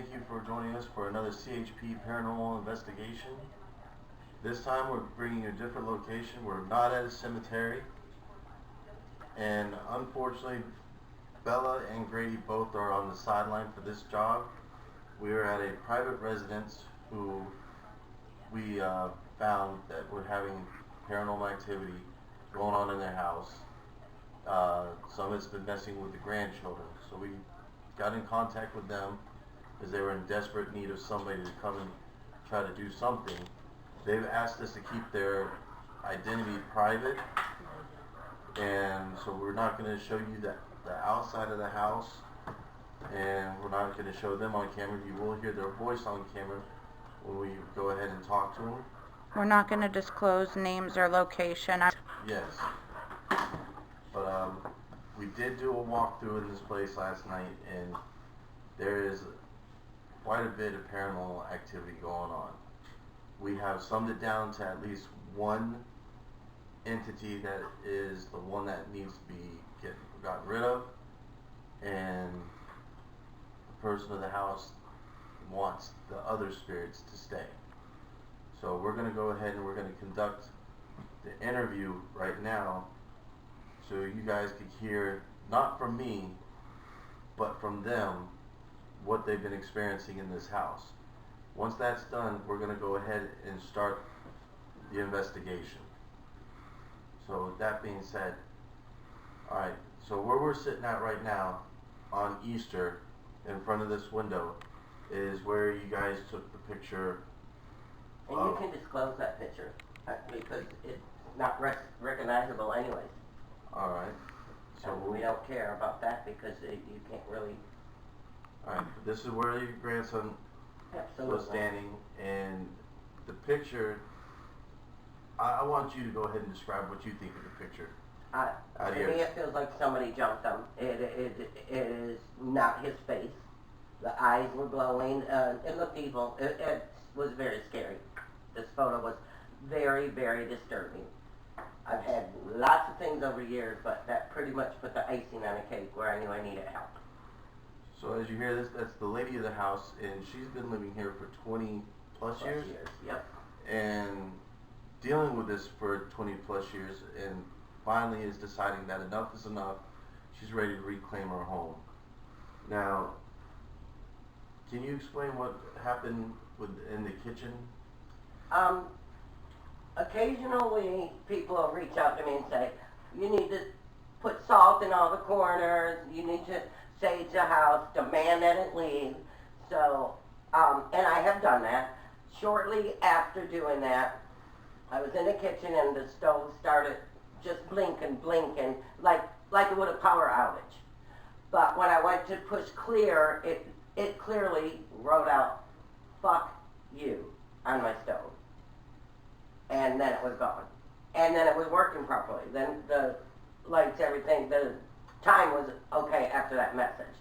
thank you for joining us for another CHP Paranormal Investigation. This time we're bringing you a different location. We're not at a cemetery. And unfortunately, Bella and Grady both are on the sideline for this job. We are at a private residence who we found that we're having paranormal activity going on in their house. Some of it's been messing with the grandchildren. So we got in contact with them as they were in desperate need of somebody to come and try to do something. They've asked us to keep their identity private, and so we're not going to show you the outside of the house, and we're not going to show them on camera. You will hear their voice on camera when we go ahead and talk to them. We're not going to disclose names or location. Yes. But we did do a walkthrough in this place last night, and there is quite a bit of paranormal activity going on. We have summed it down to at least one entity that is the one that needs to be gotten rid of, and the person of the house wants the other spirits to stay. So we're going to go ahead and we're going to conduct the interview right now, so you guys could hear, not from me, but from them, what they've been experiencing in this house. Once that's done, we're going to go ahead and start the investigation. So with that being said, alright, so where we're sitting at right now on Easter in front of this window is where you guys took the picture. And you can disclose that picture because it's not recognizable anyways. Alright. So we don't care about that because you can't really... Alright, this is where your grandson was standing, and the picture, I want you to go ahead and describe what you think of the picture. To me it feels like somebody jumped him. It is not his face. The eyes were glowing. It looked evil. It was very scary. This photo was very, very disturbing. I've had lots of things over years, but that pretty much put the icing on a cake where I knew I needed help. So as you hear this, that's the lady of the house, and she's been living here for 20 plus years. Yep. And dealing with this for 20 plus years, and finally is deciding that enough is enough. She's ready to reclaim her home. Now, can you explain what happened in the kitchen? Occasionally people will reach out to me and say, you need to put salt in all the corners, you need to sage the house, demand that it leave. So, and I have done that. Shortly after doing that, I was in the kitchen and the stove started just blinking, like it would a power outage. But when I went to push clear, it clearly wrote out, "Fuck you," on my stove. And then it was gone. And then it was working properly. Then the lights, everything, the time was okay after that message.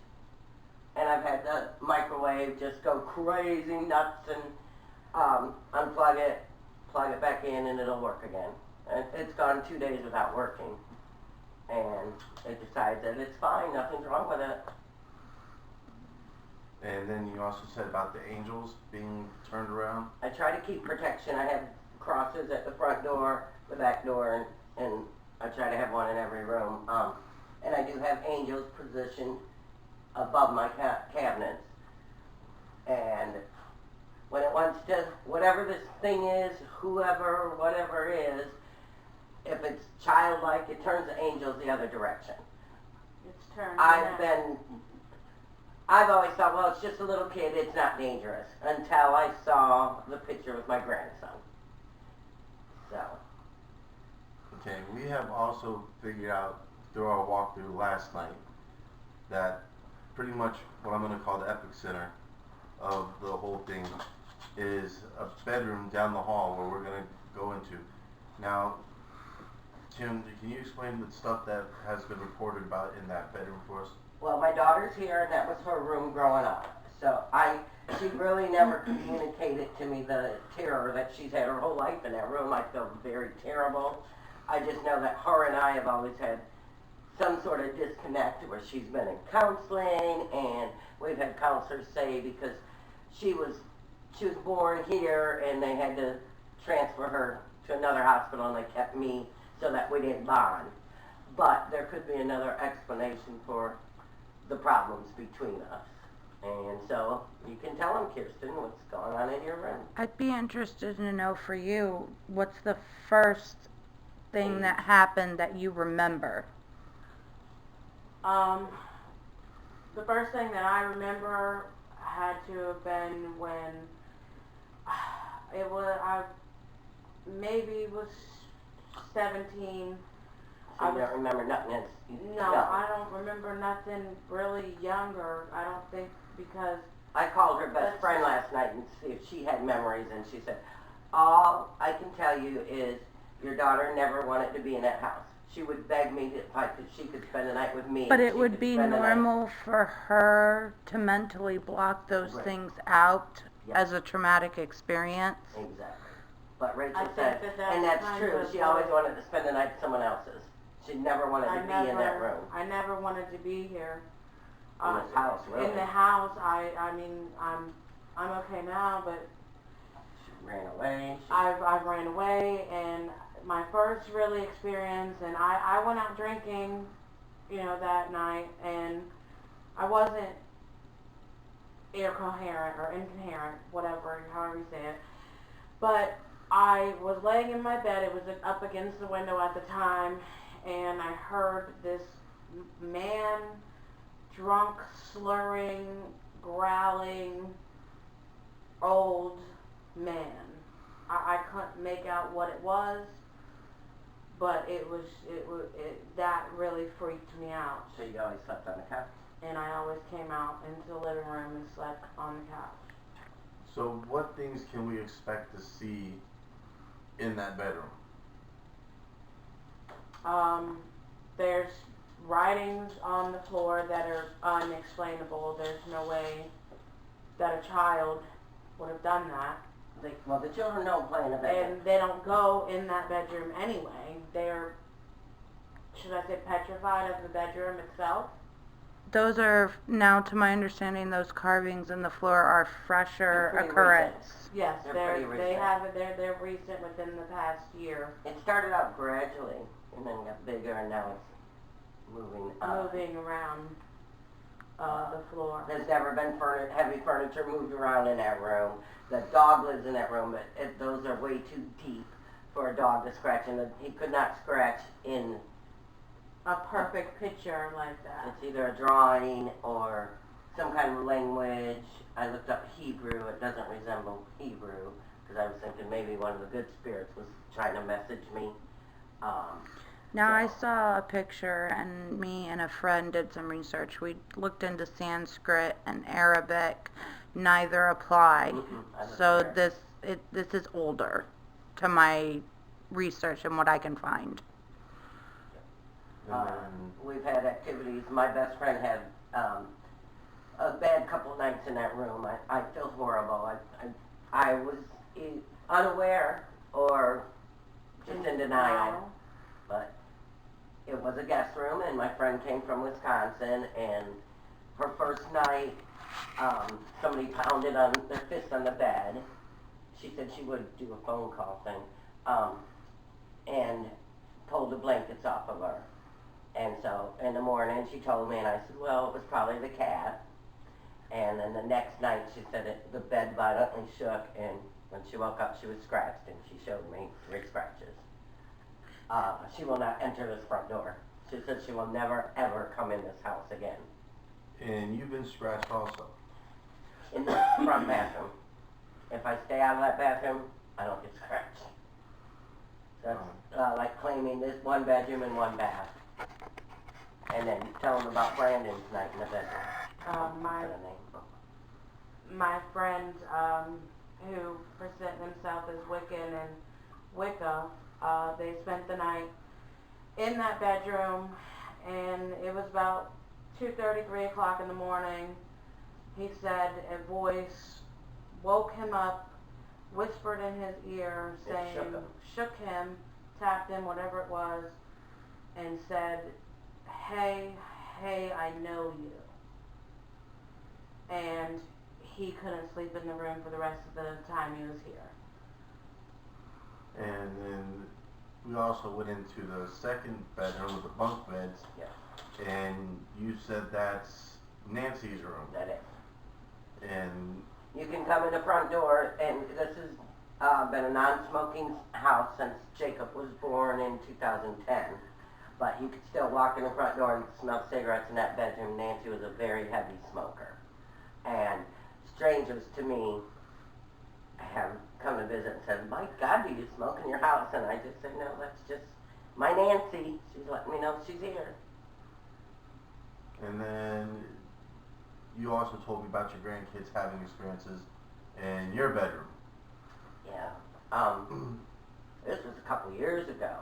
And I've had the microwave just go crazy nuts and unplug it, plug it back in, and it'll work again. And it's gone 2 days without working. And it decides that it's fine, nothing's wrong with it. And then you also said about the angels being turned around. I try to keep protection. I have crosses at the front door, the back door, and I try to have one in every room. And I do have angels positioned above my cabinets. And when it wants to, whatever this thing is, whoever, whatever is, if it's childlike, it turns the angels the other direction. It's turned. I've always thought, well, it's just a little kid, it's not dangerous, until I saw the picture with my grandson. So. Okay, we have also figured out through our walkthrough last night that pretty much what I'm going to call the epicenter of the whole thing is a bedroom down the hall where we're going to go into. Now, Tim, can you explain the stuff that has been reported about in that bedroom for us? Well, my daughter's here, and that was her room growing up. So she really never communicated to me the terror that she's had her whole life in that room. I feel very terrible. I just know that her and I have always had some sort of disconnect where she's been in counseling, and we've had counselors say because she was born here, and they had to transfer her to another hospital, and they kept me so that we didn't bond. But there could be another explanation for the problems between us. And so you can tell them, Kirsten, what's going on in your room. I'd be interested to know for you, what's the first thing that happened that you remember? The first thing that I remember had to have been when I maybe was 17. So you don't remember nothing. No, I don't remember nothing really younger. I don't think, because I called her best friend last night and see if she had memories, and she said, all I can tell you is your daughter never wanted to be in that house. She would beg me if she could spend the night with me. But it would be normal for her to mentally block those things out as a traumatic experience. Exactly. But Rachel I said, think that and that's kind true, of she always wanted to spend the night at someone else's. She never wanted to be in that room. I never wanted to be here. In this house, really. In the house, I mean, I'm okay now, but She ran away. I ran away, and my first really experience, and I went out drinking, that night, and I wasn't incoherent or incoherent, whatever, however you say it, but I was laying in my bed. It was up against the window at the time, and I heard this man, drunk, slurring, growling, old man. I couldn't make out what it was, but that really freaked me out. So you always slept on the couch? And I always came out into the living room and slept on the couch. So what things can we expect to see in that bedroom? There's writings on the floor that are unexplainable. There's no way that a child would have done that. Well, the children don't play in the bedroom. And they don't go in that bedroom anyway. They're, should I say, petrified of the bedroom itself? Those are, now to my understanding, those carvings in the floor are fresher They're pretty occurrence. recent. Yes, They're pretty recent. they're recent within the past year. It started out gradually, and then got bigger, and now it's moving up. Moving around the floor. There's never been heavy furniture moved around in that room. The dog lives in that room, but those are way too deep for a dog to scratch in. He could not scratch in A perfect picture like that. It's either a drawing or some kind of language. I looked up Hebrew. It doesn't resemble Hebrew, because I was thinking maybe one of the good spirits was trying to message me. Now, I saw a picture, and me and a friend did some research. We looked into Sanskrit and Arabic. Neither apply. So this is older to my research and what I can find. We've had activities. My best friend had a bad couple nights in that room. I feel horrible. I was unaware or just in denial. But it was a guest room, and my friend came from Wisconsin, and her first night, somebody pounded on their fist on the bed. She said she would do a phone call thing, and pulled the blankets off of her. And so in the morning she told me, and I said, well, it was probably the cat. And then the next night she said the bed violently shook, and when she woke up she was scratched, and she showed me 3 scratches. She will not enter this front door. She said she will never ever come in this house again. And you've been scratched also? In the front bathroom. If I stay out of that bathroom, I don't get scratched. That's like claiming this one bedroom and 1 bath. And then tell them about Brandon's night in the bedroom. My friend, who present themselves as Wiccan and Wicca, they spent the night in that bedroom, and it was about 2:30, 3 o'clock in the morning. He said a voice woke him up, whispered in his ear, saying, shook him, tapped him, whatever it was, and said, hey, I know you. And he couldn't sleep in the room for the rest of the time he was here. And then we also went into the second bedroom with the bunk beds. Yeah. And you said that's Nancy's room. That is. And You can come in the front door, and this has been a non-smoking house since Jacob was born in 2010. But you could still walk in the front door and smell cigarettes in that bedroom. Nancy was a very heavy smoker. And strangers to me have come to visit and said, "My God, do you smoke in your house?" And I just said, "No, that's just my Nancy. She's letting me know she's here." And then you also told me about your grandkids having experiences in your bedroom. Yeah. This was a couple years ago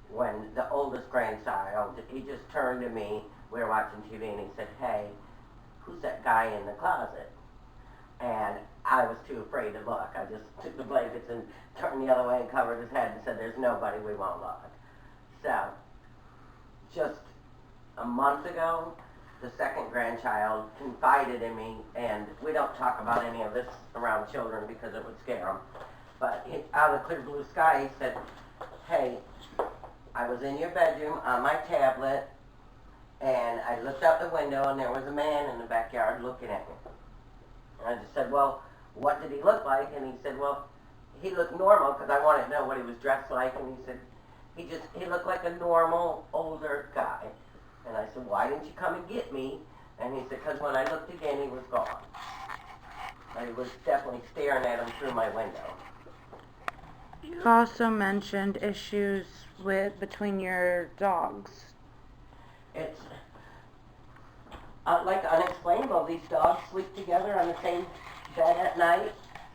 when the oldest grandchild, he just turned to me, we were watching TV, and he said, "Hey, who's that guy in the closet?" And I was too afraid to look. I just took the blankets and turned the other way and covered his head and said, "There's nobody, we won't look." So, just a month ago, the second grandchild confided in me, and we don't talk about any of this around children because it would scare them. But out of the clear blue sky, he said, "Hey, I was in your bedroom on my tablet, and I looked out the window, and there was a man in the backyard looking at me." And I just said, "Well, what did he look like?" And he said, "Well, he looked normal," because I wanted to know what he was dressed like. And he said, he looked like a normal, older guy. And I said, "Why didn't you come and get me?" And he said, "Because when I looked again, he was gone." I was definitely staring at him through my window. You also mentioned issues between your dogs. It's like unexplainable. These dogs sleep together on the same bed at night.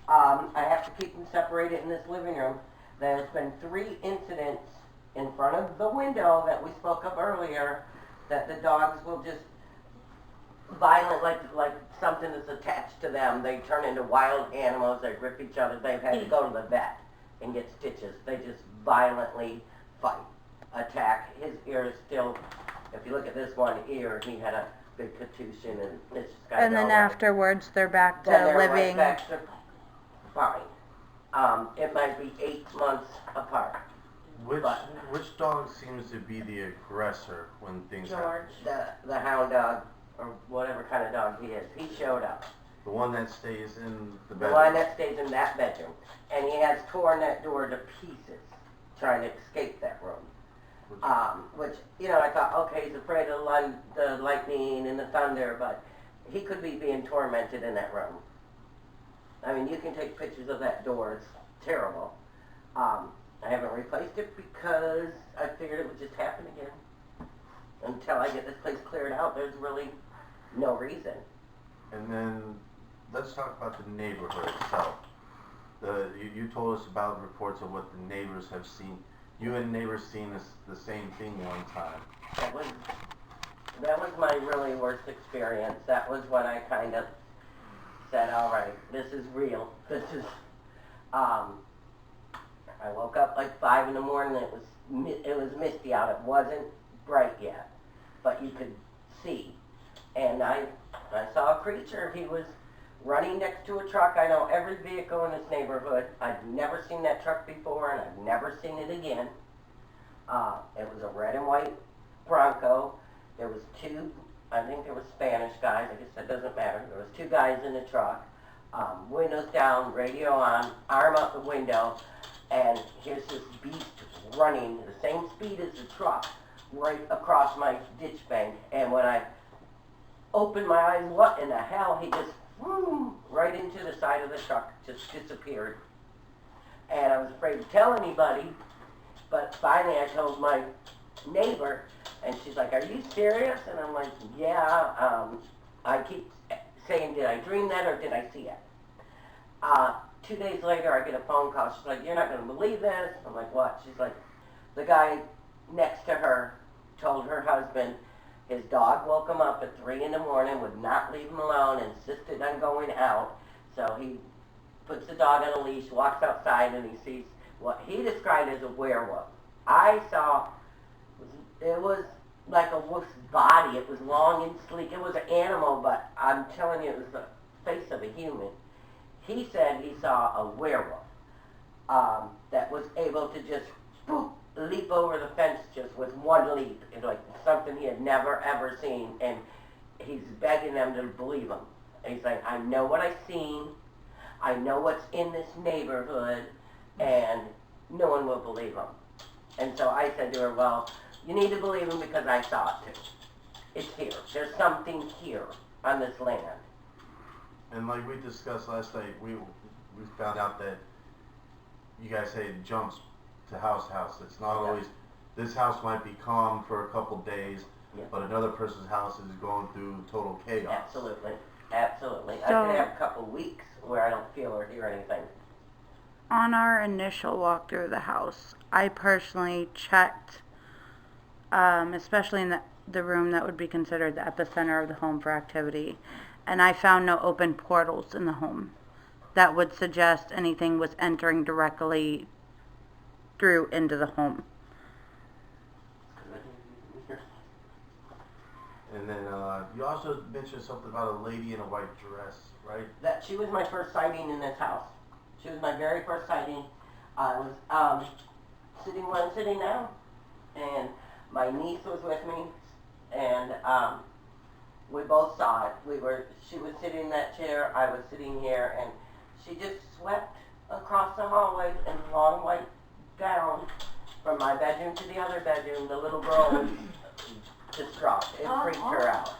I have to keep them separated in this living room. There's been 3 incidents in front of the window that we spoke of earlier that the dogs will just violent, like something is attached to them. They turn into wild animals. They rip each other. They've had to go to the vet and get stitches. They just violently fight, attack. His ear is still, if you look at this one ear, he had a big contusion, and it's just got. And then afterwards, they're back to then they're living. Right back to fine. It might be 8 months apart. Which dog seems to be the aggressor when things happen? The hound dog, or whatever kind of dog he is, he showed up. The one that stays in the The bedroom. one that stays in that bedroom. And he has torn that door to pieces, trying to escape that room. Which, I thought, okay, he's afraid of the lightning and the thunder, but he could be being tormented in that room. I mean, you can take pictures of that door. It's terrible. I haven't replaced it because I figured it would just happen again. Until I get this place cleared out, there's really no reason. And then let's talk about the neighborhood itself. You told us about reports of what the neighbors have seen. You and neighbors seen the same thing one time. That was my really worst experience. That was when I kind of said, all right, this is real. This is, I woke up like 5 in the morning. It was misty out. It wasn't bright yet, but you could see. And I saw a creature. He was running next to a truck. I know every vehicle in this neighborhood. I've never seen that truck before, and I've never seen it again. It was a red and white Bronco. There was 2, I think there were Spanish guys. I guess that doesn't matter. There was 2 guys in the truck. Windows down, radio on, arm out the window, and here's this beast running the same speed as the truck right across my ditch bank. And when I opened my eyes, what in the hell? He just right into the side of the truck, just disappeared. And I was afraid to tell anybody, but finally I told my neighbor, and she's like, "Are you serious?" And I'm like, "Yeah." I keep saying, "Did I dream that or did I see it?" 2 days later, I get a phone call. She's like, "You're not going to believe this." I'm like, "What?" She's like, the guy next to her told her husband his dog woke him up at 3 in the morning, would not leave him alone, insisted on going out. So he puts the dog on a leash, walks outside, and he sees what he described as a werewolf. I saw, it was like a wolf's body. It was long and sleek. It was an animal, but I'm telling you, it was face of a human. He said he saw a werewolf that was able to just boop, leap over the fence just with one leap. It's like something he had never ever seen, and he's begging them to believe him. And he's like, I know what I've seen, I know what's in this neighborhood, and no one will believe him. And so I said to her, well, you need to believe him because I saw it too. It's here. There's something here on this land. And like we discussed last night, we found out that you guys say it jumps to house. It's not always, this house might be calm for a couple days, but another person's house is going through total chaos. Absolutely. Absolutely. I So- could have a couple weeks where I don't feel or hear anything. On our initial walk through the house, I personally checked, especially in the room that would be considered the epicenter of the home for activity, and I found no open portals in the home that would suggest anything was entering directly through into the home. And then you also mentioned something about a lady in a white dress, right? That she was my first sighting in this house. She was my very first sighting. I was sitting where I'm sitting now, and my niece was with me, and we both saw it. She was sitting in that chair, I was sitting here, and she just swept across the hallway in a long white gown from my bedroom to the other bedroom. The little girl was distraught. It freaked her out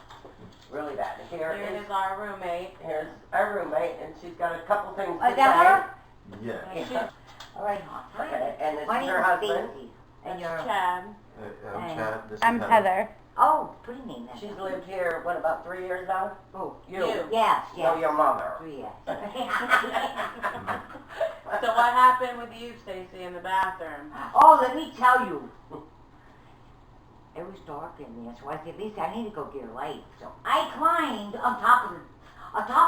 really bad. Here is our roommate. Here's our roommate, and she's got a couple things to Is say. that Yeah. Yeah. All right. Okay, and this My is name her is husband. Stacy, That's and you're. Chad. I'm Hey. Chad. This is I'm Heather. Oh, pretty name then. She's lived here, what, about 3 years now? Oh, You. yes, No, yes. your mother. 3 years. So what happened with you, Stacy, in the bathroom? Oh, let me tell you. It was dark in there, so I said, Lisa, I need to go get a light. So I climbed on top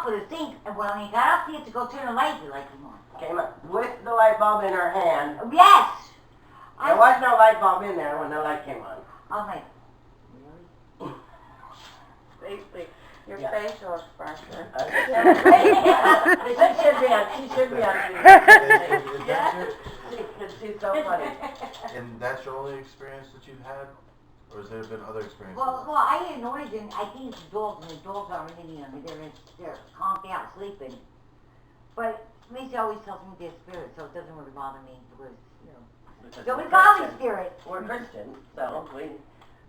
of the sink, and when I got up there to go turn the light, the light came on. Came up with the light bulb in her hand. Yes! There was no light bulb in there when the light came on. I was like, really? Basically, your Yeah. facial expression. She should be on TV. Is that your, She's so funny. and that's your only experience that you've had? Or has there been other experiences? Well, I hear noise, and I think it's the dogs, and the dogs aren't in here. They're conked out sleeping. But Lisa always tells me they're spirits, so it doesn't really bother me because, you know. Because So we we're call them Christian. spirits. We're Christian, so we,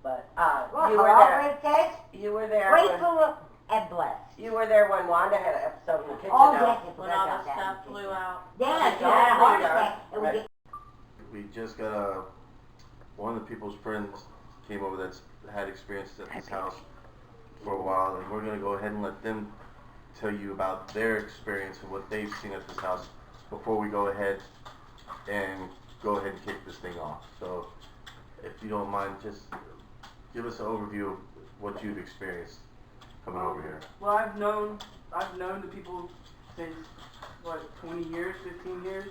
but, Well, you were hello, there. it says, You were there when, grateful and blessed. you were there when Wanda had an episode in the kitchen. Oh, now. yes, I When forgot all the about that. stuff flew out. Yeah, she Yeah, had a heart yeah. attack. And we Right. get, We just got one of the people's friends came over that's had experiences at this house for a while, and we're going to go ahead and let them tell you about their experience and what they've seen at this house before we go ahead and kick this thing off. So if you don't mind, just give us an overview of what you've experienced coming over here. Well, I've known the people since, 20 years, 15 years,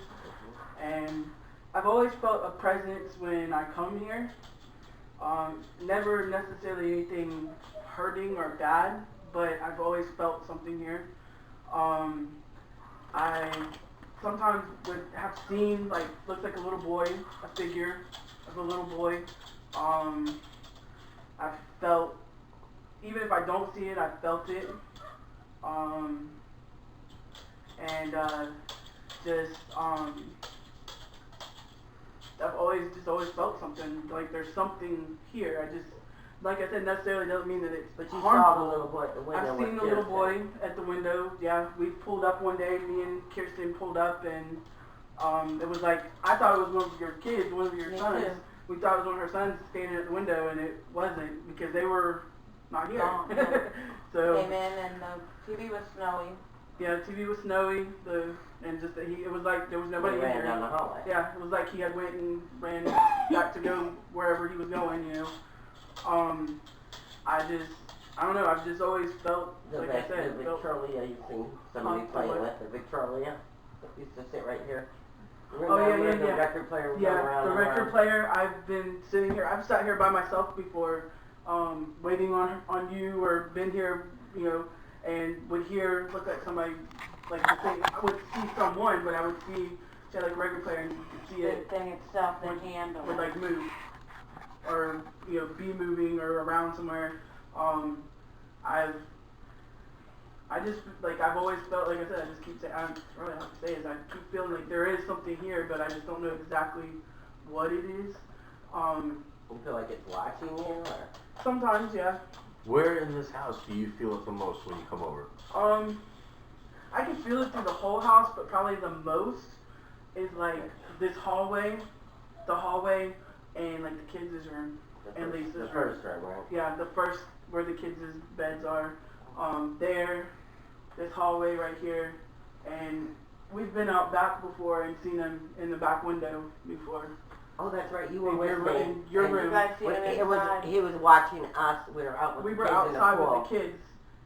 and I've always felt a presence when I come here. Never necessarily anything hurting or bad, but I've always felt something here. I sometimes would have seen, looks like a little boy, a figure of a little boy. I felt, even if I don't see it, I felt it. I've always felt something, like there's something here. Like I said, necessarily doesn't mean that it's But you harmful. saw the little boy at the window. I've seen with the little Kirsten. boy at the window. Yeah, we pulled up one day. Me and Kirsten pulled up, and it was like, I thought it was one of your kids, one of your Me sons. too. We thought it was one of her sons standing at the window, and it wasn't because they were not here. Gone, yeah. So Came in and the TV was snowy. yeah, the TV was snowy. It was like there was nobody We in ran here. down the hallway. Yeah, it was like he had went and ran back to go wherever he was going, you know. I don't know, I've just always felt, The, like I said, the felt, Victrolia you see somebody Huh? playing What? with, the Victrolia that used to sit right here. Oh, yeah, Remember yeah, the yeah. record player would go yeah, around the and record around? player, I've been sitting here, I've sat here by myself before, waiting on you, or been here, you know, and would look like somebody, like the thing, I would see someone, but I would see, she had like a record player and you could see The it thing itself, the handle. would like move, or, be moving or around somewhere. I've always felt, like I said, I just keep saying, I don't really have to say is I keep feeling like there is something here, but I just don't know exactly what it is. You feel like it's watching you, or? Sometimes, yeah. Where in this house do you feel it the most when you come over? I can feel it through the whole house, but probably the most is like this hallway, and like the kids' room, and Lisa's room. The first room, right? Yeah, the first, where the kids' beds are. There, this hallway right here, and we've been out back before and seen them in the back window before. Oh, that's right. You were In with your me. room- in your And room. You guys see him inside? He was watching us. We were out with We the were kids in the outside pool. with the kids,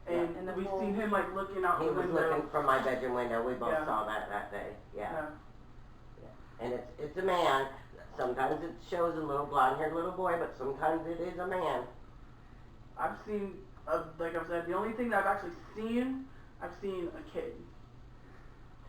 and in the we pool. seen him like looking out He the was window. looking from my bedroom window. We both Yeah. saw that day. Yeah. Yeah. And it's a man. Sometimes it shows a little blonde-haired little boy, but sometimes it is a man. I've seen, like I've said, the only thing that I've actually seen, I've seen a kid.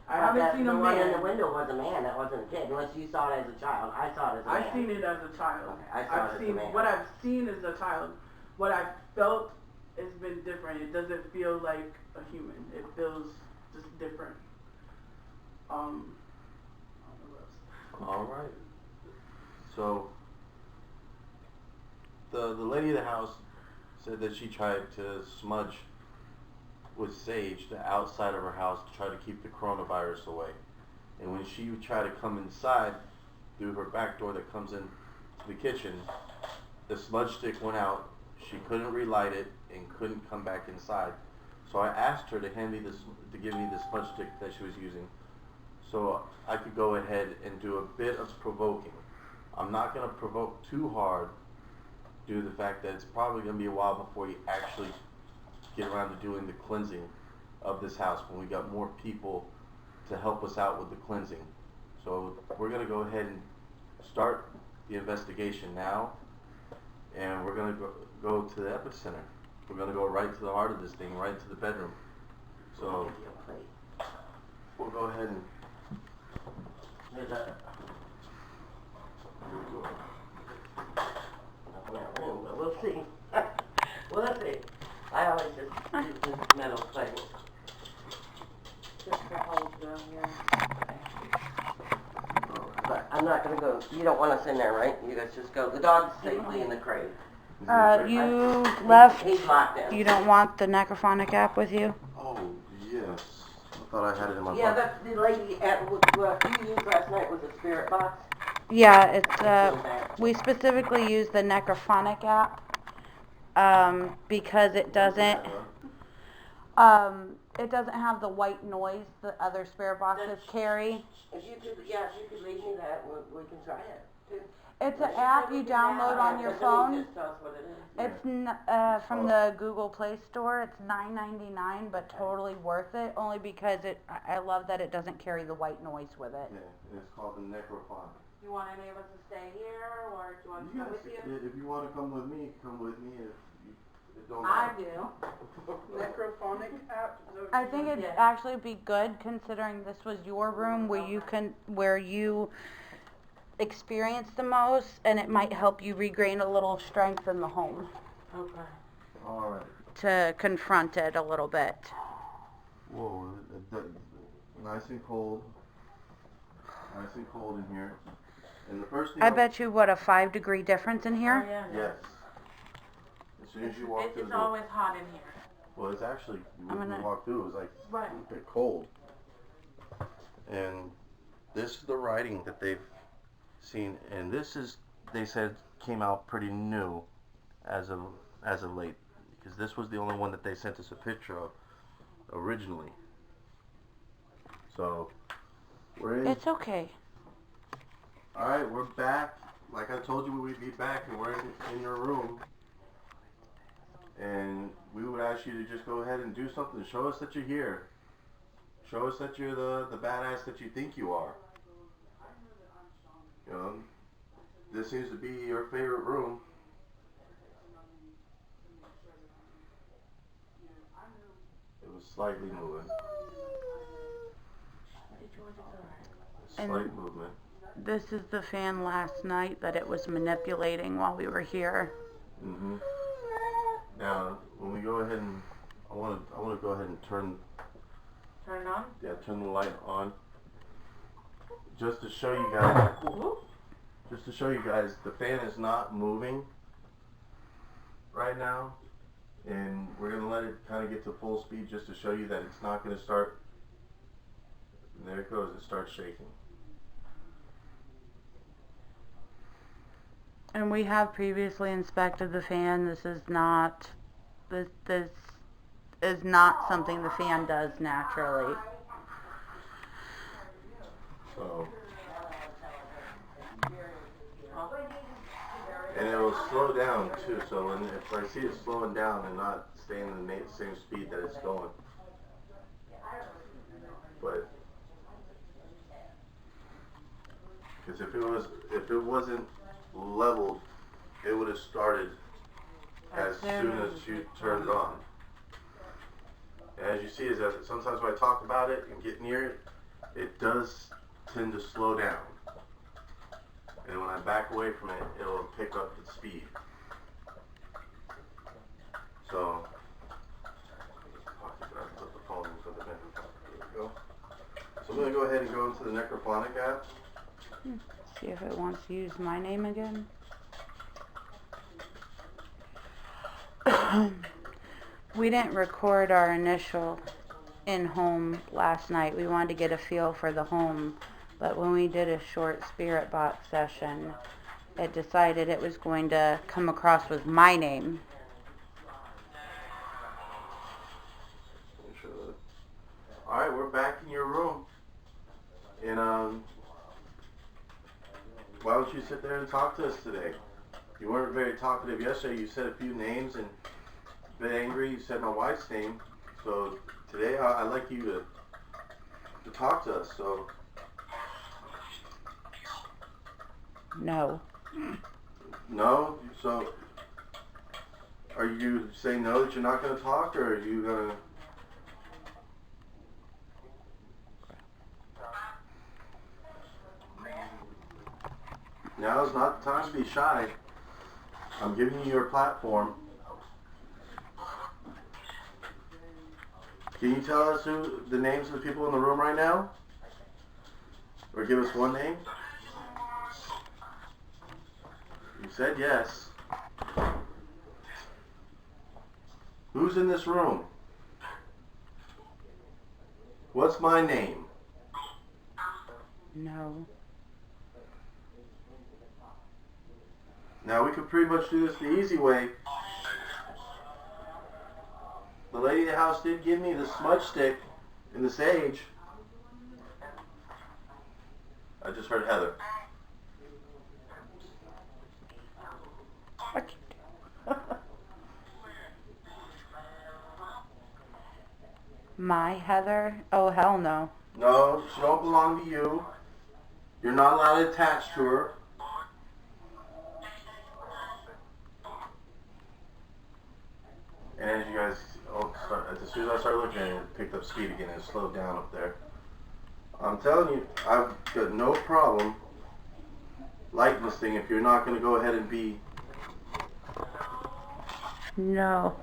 I haven't seen a The one in the man. window was a man. That wasn't a kid, unless you saw it as a child. I saw it as a man. I've seen it as a child. Okay, I saw I've it as a seen man. what I've seen as a child. What I've felt has been different. It doesn't feel like a human. It feels just different. I don't know what else. All right. So the lady of the house said that she tried to smudge with sage the outside of her house to try to keep the coronavirus away. And when she would try to come inside through her back door that comes in to the kitchen, the smudge stick went out. She couldn't relight it and couldn't come back inside. So I asked her to give me the smudge stick that she was using, so I could go ahead and do a bit of provoking. I'm not going to provoke too hard due to the fact that it's probably going to be a while before you actually get around to doing the cleansing of this house when we got more people to help us out with the cleansing. So we're going to go ahead and start the investigation now, and we're going to go to the epicenter. We're going to go right to the heart of this thing, right to the bedroom. So we'll go ahead and We'll see. We'll see. I always just do this metal thing. Just the holes down here. But I'm not gonna go. You don't want us in there, right? You guys just go. The dog's safely in the crate. You left. He's locked in. You don't want the necrophonic app with you? oh yes, I thought I had it in my Yeah, pocket. the lady at what you used last night was a spirit box. Yeah, it's we specifically use the necrophonic app because it doesn't have the white noise that other spirit boxes carry. If you could leave me that, we can try it too. It's an app you download on your phone. Just tell us what it is. It's from the Google Play Store. It's $9.99, but totally worth it. Only because I love that it doesn't carry the white noise with it. Yeah, it's called the necrophonic. You want any of us to stay here, or do you want us to come with you? If you want to come with me, come with me. It don't I matter. do. Necrophonic app? Is that what I you think said? it'd Yeah. actually be good considering this was your room where you experience the most, and it might help you regain a little strength in the home Okay. All right. to confront it a little bit. Whoa, nice and cold. Nice and cold in here. And the first thing I bet you what a 5-degree difference in Oh, here. yeah. Yes. As soon as you walk through It's the always hot in here. well, it's actually when I'm we gonna- walked through, it was like Right. a bit cold. And this is the writing that they've seen, and this is, they said, came out pretty new as of late, because this was the only one that they sent us a picture of originally. So we're in. It's okay. All right, we're back. Like I told you, we'd be back, and we're in your room. And we would ask you to just go ahead and do something. Show us that you're here. Show us that you're the badass that you think you are. You know, this seems to be your favorite room. slightly moving. And- Slight movement. This is the fan last night that it was manipulating while we were here. Mm-hmm. Now, when we go ahead and I want to go ahead and turn Turn it on. turn the light on, just to show you guys. Just to show you guys, the fan is not moving right now, and we're gonna let it kind of get to full speed just to show you that it's not gonna start. And there it goes. It starts shaking. And we have previously inspected the fan. This is not something the fan does naturally. So, and it will slow down too. So when if I see it slowing down and not staying in the same speed that it's going, but because if it wasn't leveled, it would have started as soon as you turned it on. And as you see, is that sometimes when I talk about it and get near it, it does tend to slow down. And when I back away from it, it will pick up its speed. So, put the phone into the necrophonic. There we go. So I'm going to go ahead and go into the necrophonic app. See if it wants to use my name again. We didn't record our initial in-home last night. We wanted to get a feel for the home, but when we did a short spirit box session, it decided it was going to come across with my name. Alright, we're back in your room. And why don't you sit there and talk to us today? You weren't very talkative yesterday. You said a few names and a bit angry. You said my wife's name. So today I'd like you to talk to us. So No. no. So are you saying no that you're not going to talk, or are you going to? Now is not the time to be shy. I'm giving you your platform. Can you tell us who the names of the people in the room right now? Or give us one name? You said yes. Who's in this room? What's my name? No. Now we could pretty much do this the easy way. The lady of the house did give me the smudge stick and the sage. I just heard Heather. What you do? My Heather? Oh, hell no. No, she don't belong to you. You're not allowed to attach to her. And as you guys, as soon as I started looking at it, it picked up speed again and slowed down up there. I'm telling you, I've got no problem lighting this thing if you're not going to go ahead and be. No.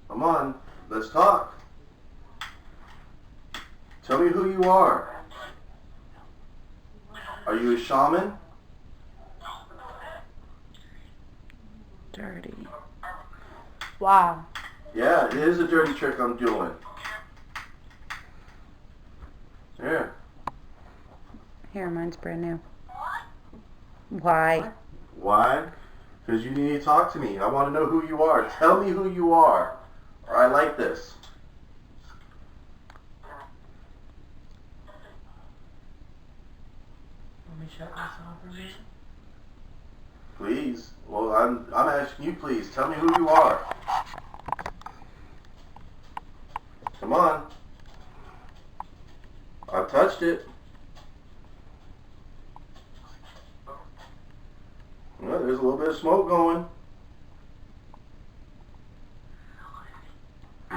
Come on, let's talk. Tell me who you are. Are you a shaman? Dirty. Wow. Yeah, it is a dirty trick I'm doing. Here. Here, mine's brand new. Why? Why? Because you need to talk to me. I want to know who you are. Tell me who you are. Or I like this. Let me shut this off for a minute. Please. Well, I'm asking you, please. Tell me who you are. Come on. I've touched it. Well, there's a little bit of smoke going.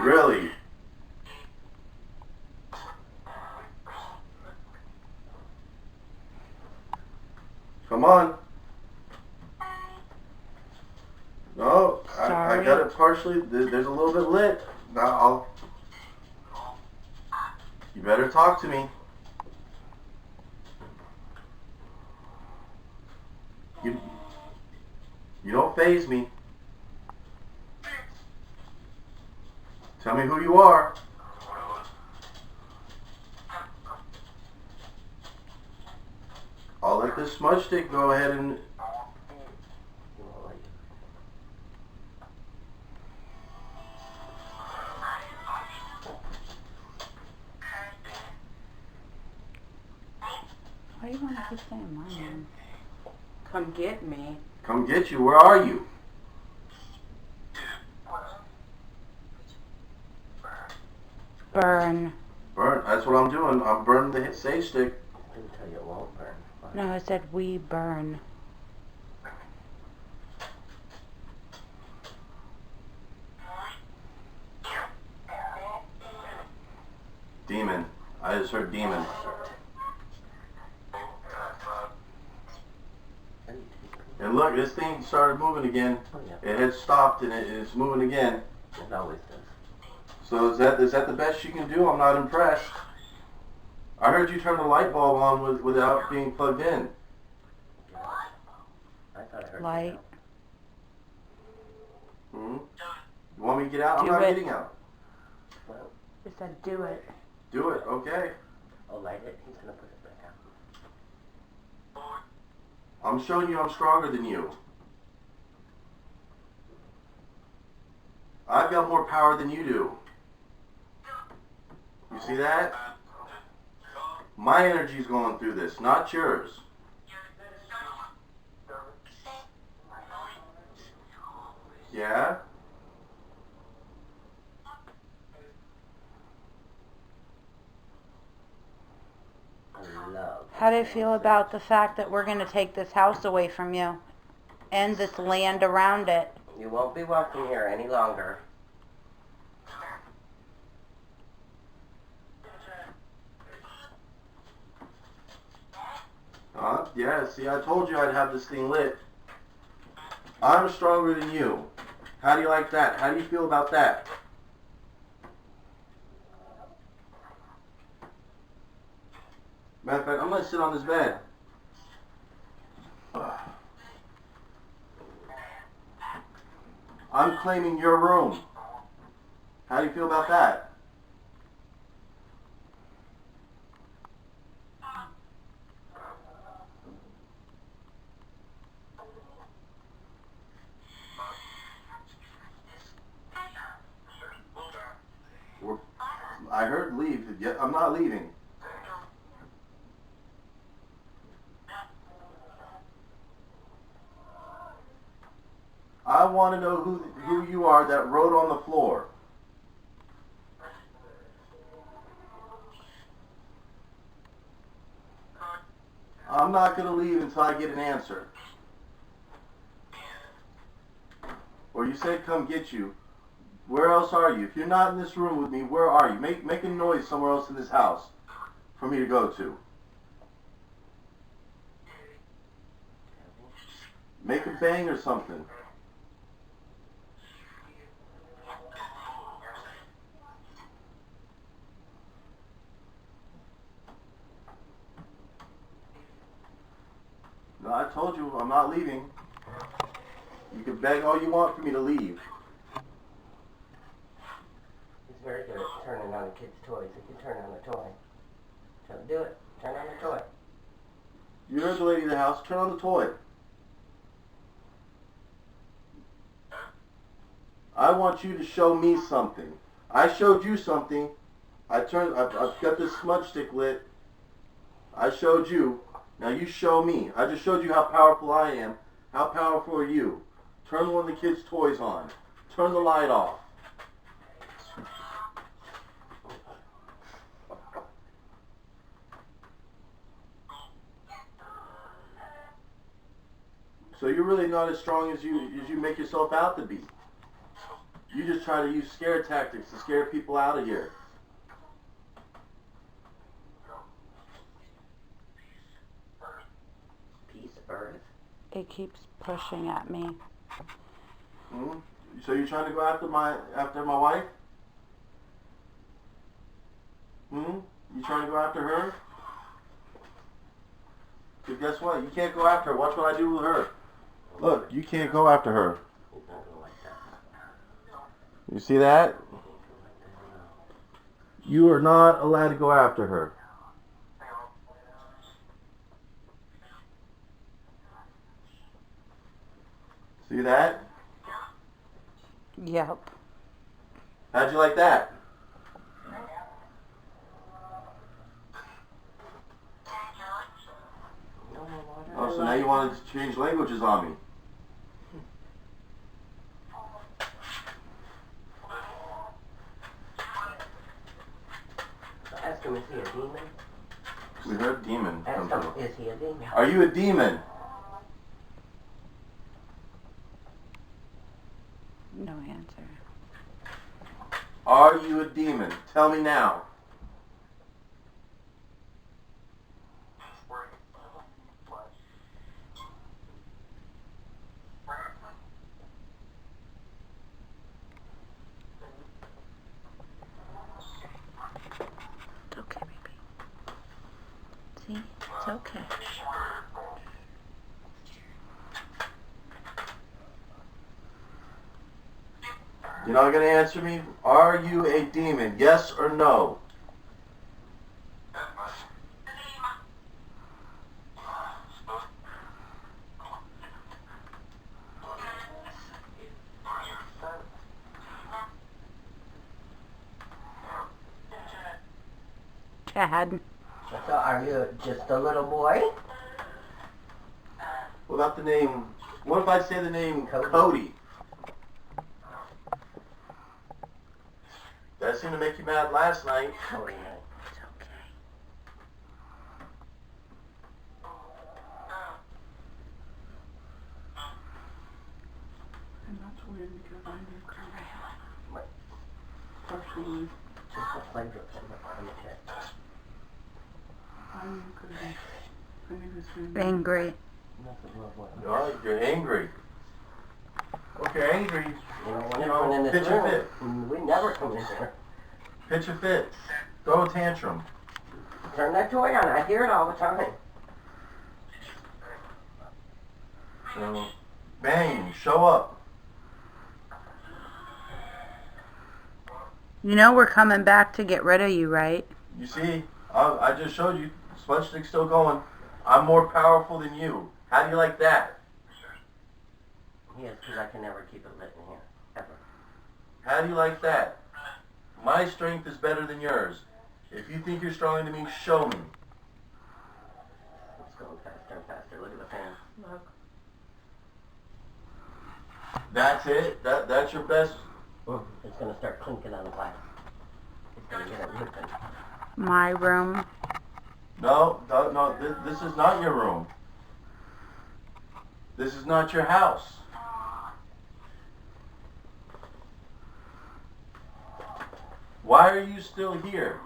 Really? Come on. No, I Sorry. got it partially. There's a little bit lit. Now you better talk to me. You don't faze me. Tell me who you are. I'll let this smudge stick go ahead and... Why do you want to keep saying my name? Come get me. Come get you. Where are you? Burn. Burn. That's what I'm doing. I'm burning the sage stick. I can tell you it won't burn. No, I said we burn. Demon. I just heard demon. And look, this thing started moving again. It had stopped and it's moving again. It always does. So is that the best you can do? I'm not impressed. I heard you turn the light bulb on without being plugged in. I thought I heard Light. Hmm? You want me to get out? I'm Do not it. getting out. Well, I said do it. Do it, okay. I'll light it. He's gonna put it back out. I'm showing you I'm stronger than you. I've got more power than you do. You see that? My energy's going through this, not yours. Yeah? Love. How do you feel about the fact that we're going to take this house away from you and this land around it? You won't be walking here any longer. Yeah, see, I told you I'd have this thing lit. I'm stronger than you. How do you like that? How do you feel about that? Matter of fact, I'm going to sit on this bed. I'm claiming your room. How do you feel about that? I heard leave. Yeah, I'm not leaving. I want to know who you are that wrote on the floor. I'm not going to leave until I get an answer. Or you said come get you. Where else are you? If you're not in this room with me, where are you? Make a noise somewhere else in this house for me to go to. Make a bang or something. No, I told you I'm not leaving. You can beg all you want for me to leave. He's very good at turning on the kids' toys. He can turn on a toy. So do it. Turn on the toy. You heard the lady of the house. Turn on the toy. I want you to show me something. I showed you something. I've got this smudge stick lit. I showed you. Now you show me. I just showed you how powerful I am. How powerful are you? Turn one of the kids' toys on. Turn the light off. So you're really not as strong as you make yourself out to be. You just try to use scare tactics to scare people out of here. Peace, earth. It keeps pushing at me. Hmm? So you're trying to go after my wife? Hmm? You trying to go after her? Because guess what? You can't go after her. Watch what I do with her. Look, you can't go after her. You see that? You are not allowed to go after her. See that? Yep. How'd you like that? Oh, so now you want to change languages on me. Ask him, is he a demon? We heard demon come Ask him, through. is he a demon? Are you a demon? No answer. Are you a demon? Tell me now. It's okay, baby. See? It's okay. You're not going to answer me? Are you a demon? Yes or no? Chad. So are you just a little boy? What about the name? What if I say the name Cody. Cody? That seemed to make you mad last night. Cody. It's okay. And that's weird because I knew Cody. What? Personally, Just a flavor from the kid. I knew Cody. I knew his family. Angry. Nothing wrong with him. Oh, you're angry. Okay, angry. You know, when You know, everyone in this pitch a room, fit. we never come in here. Pitch a fit. Throw a tantrum. Turn that toy on. I hear it all the time. So, bang, show up. You know we're coming back to get rid of you, right? You see, I just showed you. Smudge stick's still going. I'm more powerful than you. How do you like that? Yes, because I can never keep it lit in here. Ever. How do you like that? My strength is better than yours. If you think you're stronger than me, show me. It's going faster and faster. Look at the fan. Look. That's it? That's your best? It's going to start clinking on the glass. It's going to get it moving. My room. No, this is not your room. This is not your house. Why are you still here?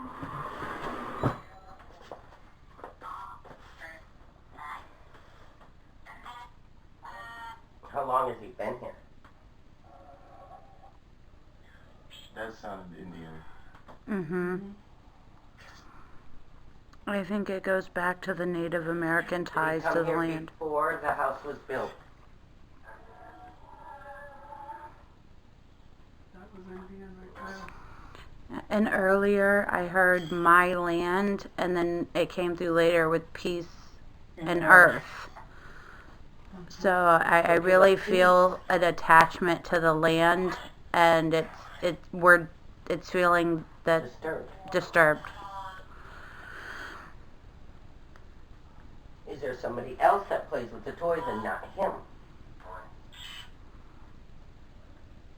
How long has he been here? That sounded Indian. Mm-hmm. I think it goes back to the Native American ties Did he to come the here land. before the house was built? That was Indian right there. And earlier I heard my land, and then it came through later with peace and earth. So I really feel an attachment to the land, and it's feeling that Disturbed. disturbed. Is there somebody else that plays with the toys and not him?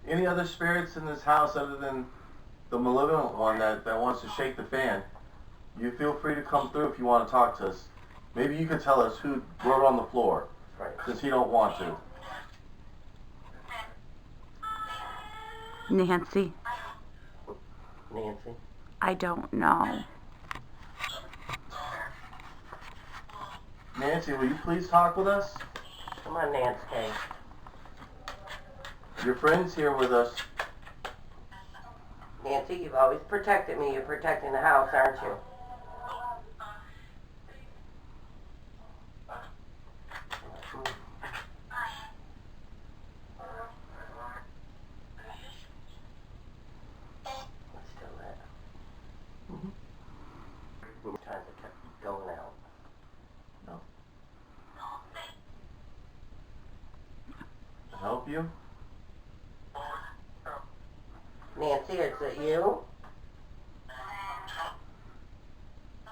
Any other spirits in this house other than the malevolent one that wants to shake the fan? You feel free to come through if you want to talk to us. Maybe you could tell us who wrote on the floor, Right. since he don't want to. Nancy, Nancy? I don't know. Nancy, will you please talk with us? Come on, Nancy. Your friend's here with us. Nancy, you've always protected me. You're protecting the house, aren't you? Let's do that. Times it kept going out. Help you? Nancy, is it you?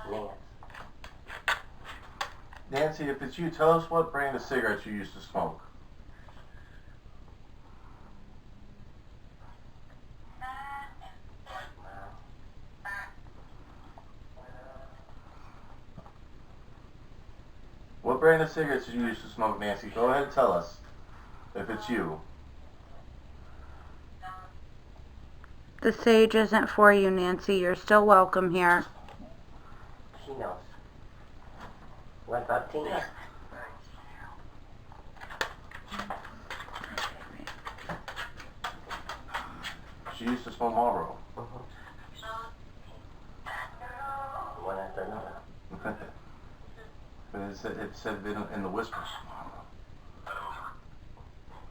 Nancy. Nancy, if it's you, tell us what brand of cigarettes you used to smoke. What brand of cigarettes did you used to smoke, Nancy? Go ahead and tell us. If it's you. The sage isn't for you, Nancy. You're still welcome here. She knows. What about Tina? She used to smoke Marlboro. One after another. But it said in the whispers.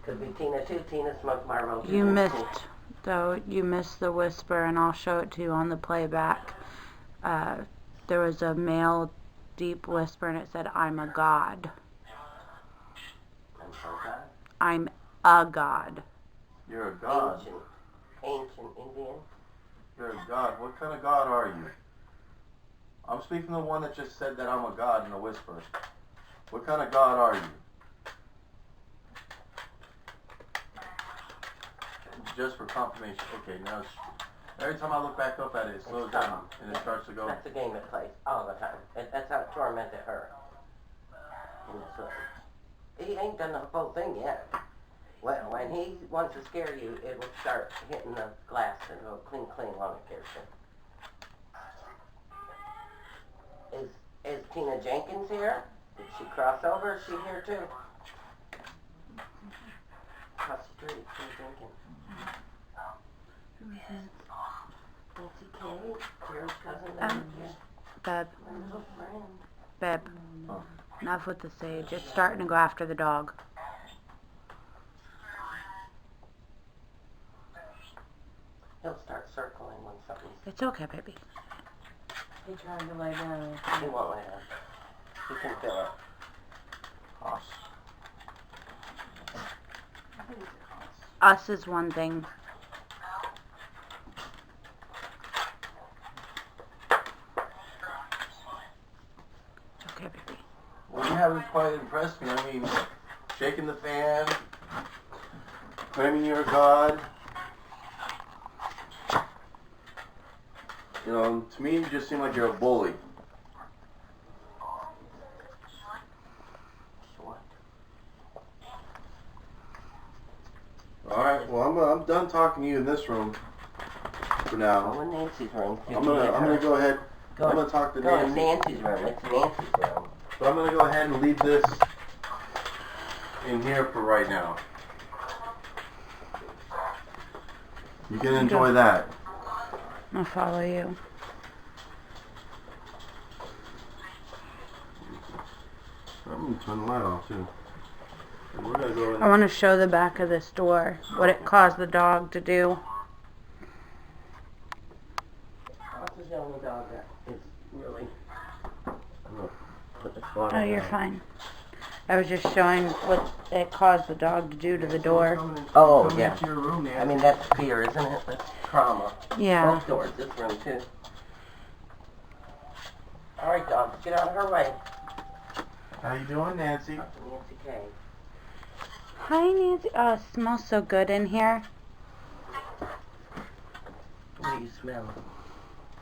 Could be Tina too. Tina smoked Marlboro too. You missed, though, you missed the whisper, and I'll show it to you on the playback. There was a male deep whisper, and it said, "I'm a god. I'm so glad. I'm a god." You're a god. Ancient Indian. You're a god. What kind of god are you? I'm speaking to the one that just said that I'm a god in a whisper. What kind of god are you? Just for confirmation. Okay, now every time I look back up at it, it slows down and it starts to go. That's the game it plays all the time. That's how it tormented her. And so, he ain't done the whole thing yet. When he wants to scare you, it will start hitting the glass and go cling cling on the character. Is Tina Jenkins here? Did she cross over? Is she here too? Across the street, Tina Jenkins. Nancy Kay, Carol's cousin. Beb, My little friend. Beb, enough with the sage. It's starting to go after the dog. He'll start circling when something's. It's okay, baby. He tried to lay down. He won't lay down. He can feel it. Us. Us is one thing. It's okay, baby. Well, you haven't quite impressed me. I mean, shaking the fan, claiming you're a god. You know, to me, you just seem like you're a bully. Alright, well, I'm done talking to you in this room for now. Go in Nancy's room. I'm gonna go ahead. I'm gonna talk to Go in Nancy. Nancy's room. It's Nancy's room. But I'm gonna go ahead and leave this in here for right now. You can enjoy that. I'll follow you. I'm gonna turn the light off too. And we're gonna go in. I want to show the back of this door, what it caused the dog to do. Ross is the only dog that is really. I'm gonna put this water Oh, you're down. fine. I was just showing what it caused the dog to do to the door. Oh, Coming yeah. into your room, Nancy. I mean, that's fear, isn't it? That's trauma. Yeah. Both doors, this room too. All right, dogs, get out of her way. How you doing, Nancy? Nancy K. Hi, Nancy. Oh, it smells so good in here. What do you smell?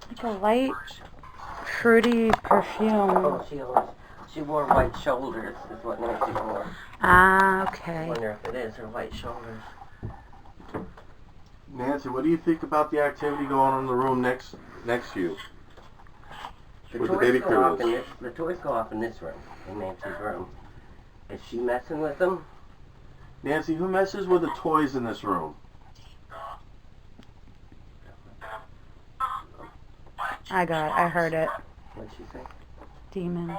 Like a light, fruity perfume. Oh, she wore white shoulders, is what Nancy wore. Ah, I okay. wonder if it is her white shoulders. Nancy, what do you think about the activity going on in the room next to you? Where the baby crib is? The toys go off in this room, in Nancy's room. Is she messing with them? Nancy, who messes with the toys in this room? I heard it. What'd she say? Demon.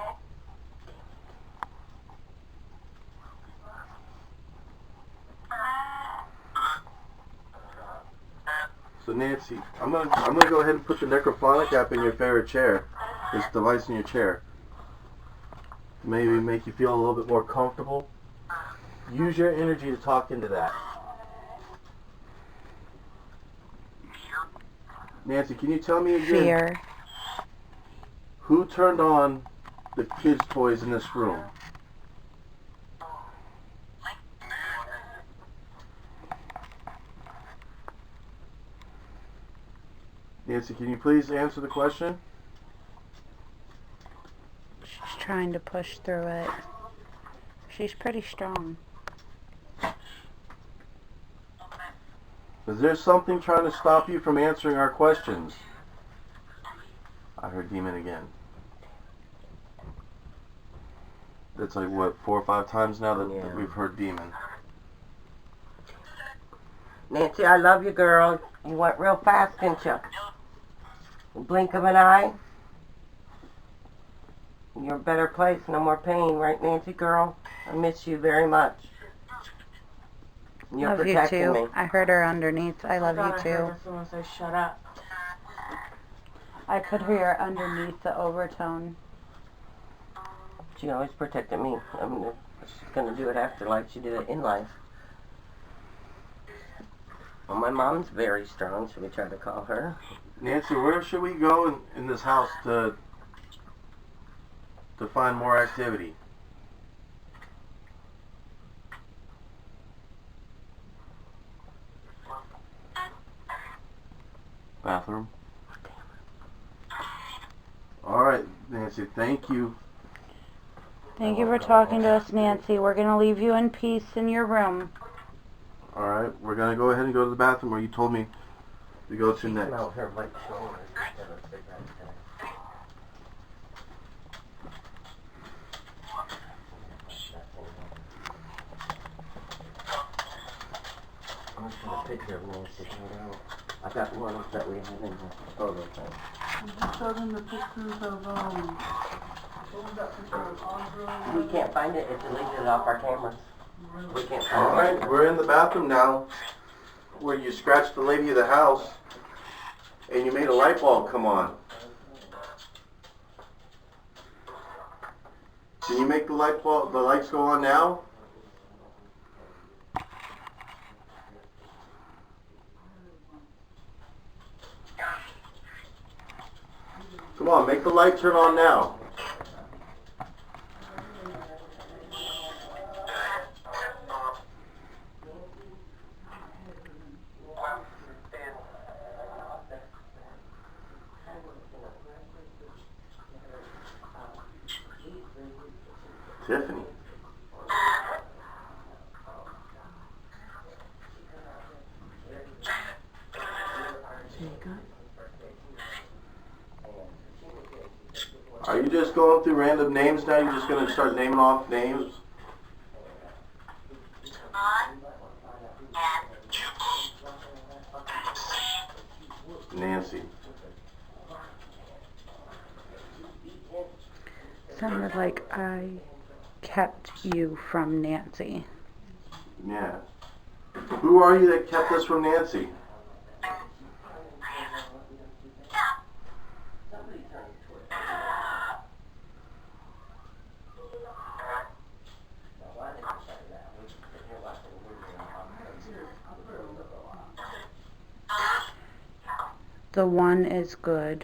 So Nancy, I'm gonna go ahead and put the necrophonic app in your favorite chair. This device in your chair. Maybe make you feel a little bit more comfortable. Use your energy to talk into that. Nancy, can you tell me again? Fear. Who turned on the kids' toys in this room? Nancy, can you please answer the question? She's trying to push through it. She's pretty strong. Is there something trying to stop you from answering our questions? I heard demon again. That's like, what, 4 or 5 times now that we've heard demon. Nancy, I love you, girl. You went real fast, didn't you? Blink of an eye. You're a better place, no more pain, right, Nancy, girl? I miss you very much. You're Love you protecting too. me. I heard her underneath. I love thought you I too. heard her someone say, shut up. I could hear underneath the overtone. She always protected me. I mean, she's gonna do it after life. She did it in life. Well, my mom's very strong. Should we try to call her? Nancy, where should we go in this house to find more activity? Bathroom? Alright, Nancy, thank you. Thank you for talking to us, Nancy. We're going to leave you in peace in your room. Alright, we're going to go ahead and go to the bathroom where you told me to go to next. Smell her right shoulders instead of cigarette there. I'm just gonna picture of Nancy right out. I got one that we have in the photo thing. Showed them the pictures of, what was that picture of Andre? We can't find it. It deleted it off our cameras. We can't find it. Alright, we're in the bathroom now where you scratched the lady of the house and you made a light bulb come on. Can you make the lights go on now? Come on, make the light turn on now. Tiffany. Are you just going through random names now? You're just going to start naming off names? Nancy. Sounded like I kept you from Nancy. Yeah. Who are you that kept us from Nancy? The one is good.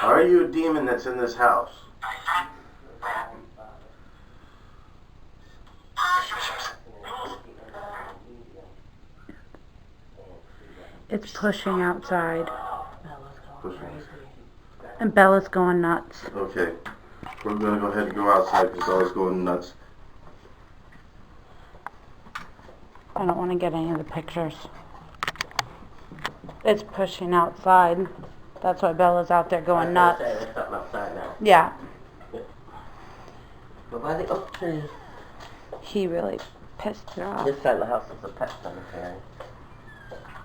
Are you a demon that's in this house? It's pushing outside. Bella's going Pushing. crazy. And Bella's going nuts. Okay. We're gonna go ahead and go outside because Bella's going nuts. I don't want to get any of the pictures. It's pushing outside. That's why Bella's out there going nuts. There's something outside now. Yeah. Go by the oak tree. He really pissed her off. This side of the house is a pet cemetery.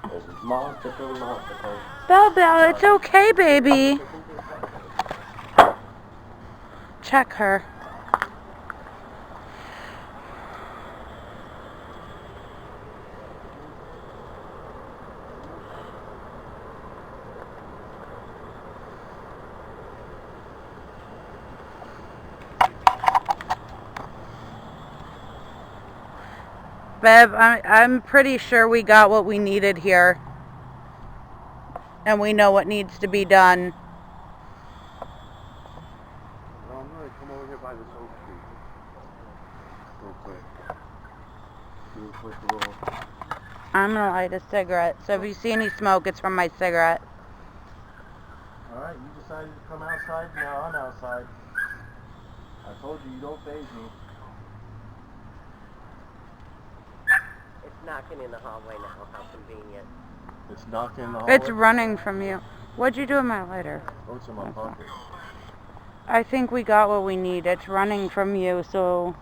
There's multiple. Belle, it's okay, baby. Check her. Bev, I'm pretty sure we got what we needed here. And we know what needs to be done. Well, I'm gonna come over here by this oak tree. Real quick. Do a quick little. I'm gonna light a cigarette. So if you see any smoke, it's from my cigarette. Alright, you decided to come outside, now I'm outside. I told you don't faze me. It's knocking in the hallway now. How convenient. It's knocking in the hallway. It's running from you. What'd you do with my lighter? Oh, it's in my pocket. I think we got what we need. It's running from you, so...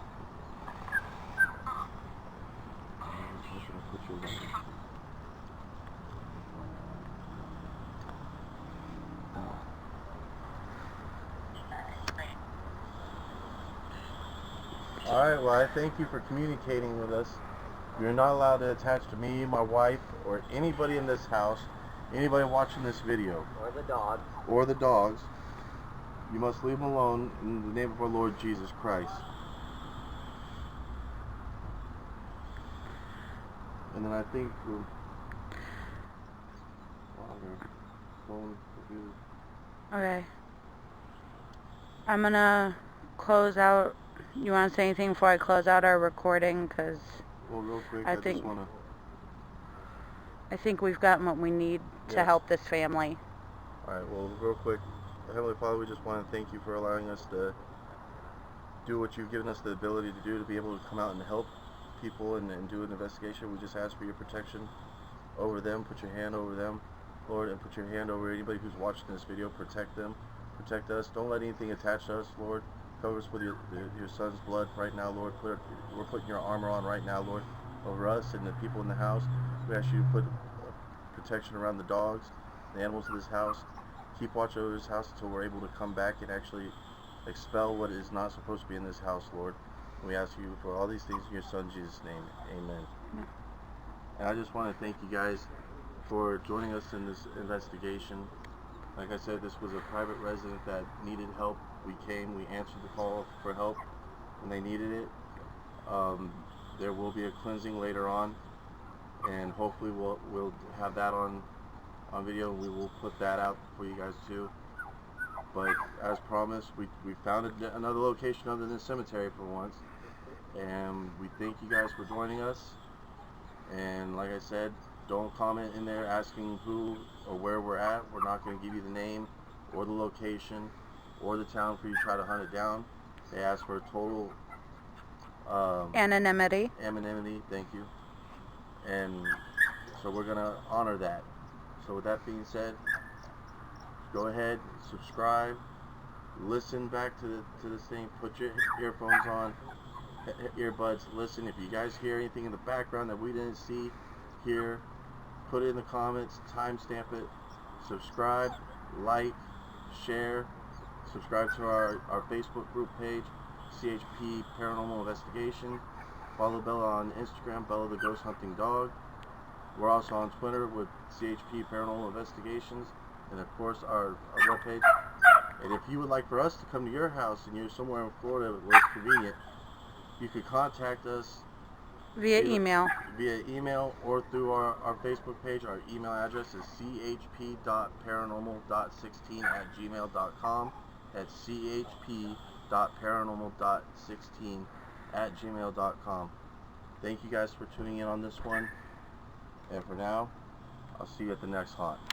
Alright, well I thank you for communicating with us. You're not allowed to attach to me, my wife, or anybody in this house, anybody watching this video. Or the dog. Or the dogs. You must leave them alone in the name of our Lord Jesus Christ. And then I think we'll... Okay. I'm gonna close out... You want to say anything before I close out our recording? Because Well, real quick, I I think- just want to... I think we've gotten what we need to Yes. help this family. Alright, well, real quick, Heavenly Father, we just want to thank you for allowing us to do what you've given us the ability to do, to be able to come out and help people and do an investigation. We just ask for your protection over them. Put your hand over them, Lord, and put your hand over anybody who's watching this video. Protect them. Protect us. Don't let anything attach to us, Lord. Cover us with your son's blood right now, Lord. We're putting your armor on right now, Lord, over us and the people in the house. We ask you to put protection around the dogs, the animals in this house. Keep watch over this house until we're able to come back and actually expel what is not supposed to be in this house, Lord. And we ask you for all these things in your son Jesus' name. Amen. And I just want to thank you guys for joining us in this investigation. Like I said, this was a private resident that needed help. We came, we answered the call for help when they needed it. There will be a cleansing later on, and hopefully we'll have that on video. We will put that out for you guys too. But as promised, we found another location other than the cemetery for once, and we thank you guys for joining us. And like I said, don't comment in there asking who or where we're at. We're not going to give you the name or the location or the town for you to try to hunt it down. They ask for a total Anonymity. anonymity, thank you. And so we're going to honor that. So with that being said, go ahead, subscribe, listen back to this thing, put your earphones on, earbuds, listen. If you guys hear anything in the background that we didn't see, hear, put it in the comments, timestamp it, subscribe, like, share, subscribe to our Facebook group page, CHP Paranormal Investigation. Follow Bella on Instagram, Bella the Ghost Hunting Dog. We're also on Twitter with CHP Paranormal Investigations, and of course our webpage. And if you would like for us to come to your house and you're somewhere in Florida where it's convenient, you could contact us Via email. Via email or through our Facebook page. Our email address is chp.paranormal.16@gmail.com. That's chp.paranormal.16@gmail.com. Thank you guys for tuning in on this one. And for now, I'll see you at the next haunt.